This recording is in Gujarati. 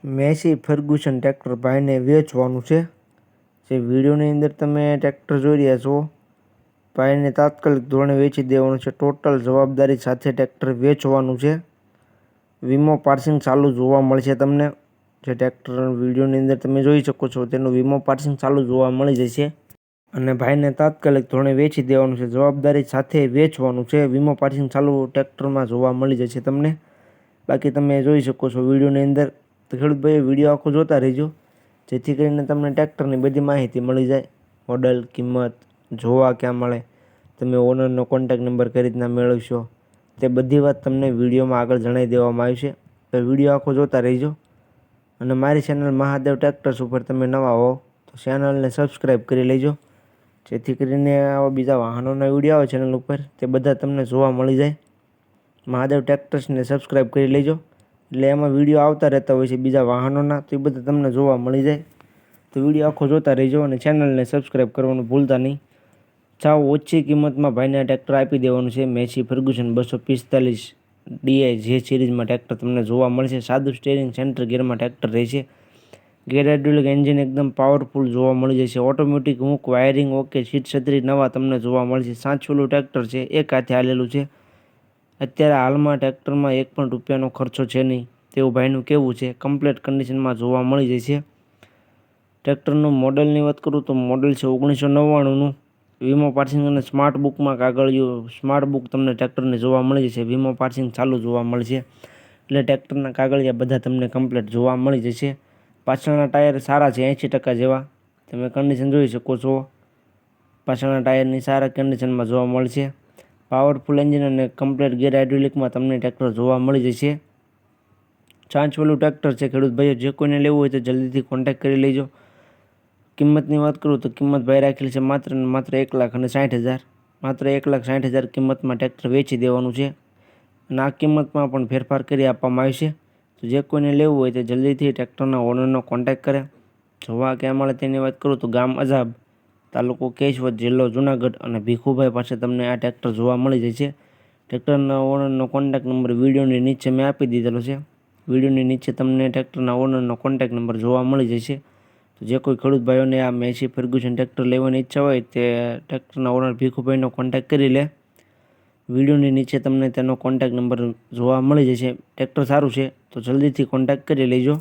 મેસી ફર્ગ્યુસન ટ્રેક્ટર ભાઈને વેચવાનું છે। જે વિડીયોની અંદર તમે ટ્રેક્ટર જોઈ રહ્યા છો, ભાઈને તાત્કાલિક ધોરણે વેચી દેવાનું છે। ટોટલ જવાબદારી સાથે ટ્રેક્ટર વેચવાનું છે। વીમો પાર્સિંગ ચાલુ જોવા મળશે તમને। જે ટ્રેક્ટર વિડીયોની અંદર તમે જોઈ શકો છો તેનું વીમો પાર્સિંગ ચાલુ જોવા મળી જશે અને ભાઈને તાત્કાલિક ધોરણે વેચી દેવાનું છે। જવાબદારી સાથે વેચવાનું છે। વીમો પાર્સિંગ ચાલુ ટ્રેક્ટરમાં જોવા મળી જશે તમને। બાકી તમે જોઈ શકો છો વિડીયોની અંદર। તો ખેડૂત ભાઈ વિડીયો આખો જોતા રહેજો, જેથી કરીને તમને ટ્રેક્ટરની બધી માહિતી મળી જાય। મોડલ, કિંમત, જોવા ક્યાં મળે, તમે ઓનરનો કોન્ટેક્ટ નંબર કઈ રીતના મેળવશો, તે બધી વાત તમને વિડીયોમાં આગળ જણાવી દેવામાં આવી છે। તો વિડીયો આખો જોતા રહેજો અને મારી ચેનલ મહાદેવ ટ્રેક્ટર્સ ઉપર તમે નવા હો તો ચેનલને સબસ્ક્રાઈબ કરી લેજો, જેથી કરીને આવા બીજા વાહનોના વિડીયો આવે ચેનલ ઉપર તે બધા તમને જોવા મળી જાય। મહાદેવ ટ્રેક્ટર્સને સબસ્ક્રાઈબ કરી લેજો, એટલે એમાં વિડીયો આવતા રહેતા હોય છે બીજા વાહનોના, તો એ બધા તમને જોવા મળી જાય। તો વિડીયો આખો જોતા રહેજો અને ચેનલને સબસ્ક્રાઈબ કરવાનું ભૂલતા નહીં। સાવ ઓછી કિંમતમાં ભાઈને આ ટ્રેક્ટર આપી દેવાનું છે। મેસી ફર્ગ્યુસન 245 DI જે સિરીઝમાં ટ્રેક્ટર તમને જોવા મળશે। સાદું સ્ટેરિંગ, સેન્ટર ગિયરમાં ટ્રેક્ટર રહેશે। ગેર હાઇડ્રોલિક એન્જિન એકદમ પાવરફુલ જોવા મળી જશે। Automatic hook, wiring okay, seat છત્રી નવા તમને જોવા મળશે। 5 વ્હીલનું ટ્રેક્ટર છે, એક હાથે હાલેલું છે। અત્યારે હાલમાં ટ્રેક્ટરમાં એક પણ રૂપિયાનો ખર્ચો છે નહીં તેવું ભાઈનું કહેવું છે। કમ્પ્લીટ કન્ડિશનમાં જોવા મળી જશે। ટ્રેક્ટરનું મોડલની વાત કરું તો મોડલ છે 1999નું। વીમો પાર્સિંગ અને સ્માર્ટ બુકમાં કાગળિયું, સ્માર્ટ બુક તમને ટ્રેક્ટરને જોવા મળી જશે। વીમો પાર્સિંગ ચાલુ જોવા મળશે, એટલે ટ્રેક્ટરના કાગળિયા બધા તમને કમ્પ્લીટ જોવા મળી જશે। પાછળના ટાયર સારા છે, 80% જેવા તમે કન્ડિશન જોઈ શકો છો। પાછળના ટાયરની સારા કન્ડિશનમાં જોવા મળશે। પાવરફુલ એન્જિન અને કમ્પ્લીટ ગેર હાઇડ્રોલિકમાં તમને ટ્રેક્ટર જોવા મળી જશે। 5 વ્હીલનું ટ્રેક્ટર છે ખેડૂત ભાઈઓ, જે કોઈને લેવું હોય તો જલ્દીથી કોન્ટેક્ટ કરી લેજો। કિંમતની વાત કરું તો કિંમત ભાઈ રાખેલી છે માત્ર 1,60,000, માત્ર 1,60,000 કિંમતમાં ટ્રેક્ટર વેચી દેવાનું છે અને આ કિંમતમાં પણ ફેરફાર કરી આપવામાં આવશે। તો જે કોઈને લેવું હોય તો જલ્દીથી ટ્રેક્ટરના ઓનરનો કોન્ટેક્ટ કરે। જોવા ક્યાં મળે તેની વાત કરું તો ગામ અજાબ, તાલુકો કેશવદ, જિલ્લો જુનાગઢ અને ભીખુભાઈ પાસે તમને આ ટ્રેક્ટર જોવા મળી જશે। ટ્રેક્ટરના ઓનરનો કોન્ટેક્ટ નંબર વિડીયોની નીચે મેં આપી દીધેલો છે। વિડીયોની નીચે તમને ટ્રેક્ટરના ઓનરનો કોન્ટેક્ટ નંબર જોવા મળી જશે। તો જે કોઈ ખેડૂત ભાઈઓને આ મેસી ફર્ગ્યુસન ટ્રેક્ટર લેવાની ઈચ્છા હોય તે ટ્રેક્ટરના ઓનર ભીખુભાઈનો કોન્ટેક્ટ કરી લે। વિડીયોની નીચે તમને તેનો કોન્ટેક્ટ નંબર જોવા મળી જશે। ટ્રેક્ટર સારું છે તો જલ્દીથી કોન્ટેક્ટ કરી લેજો।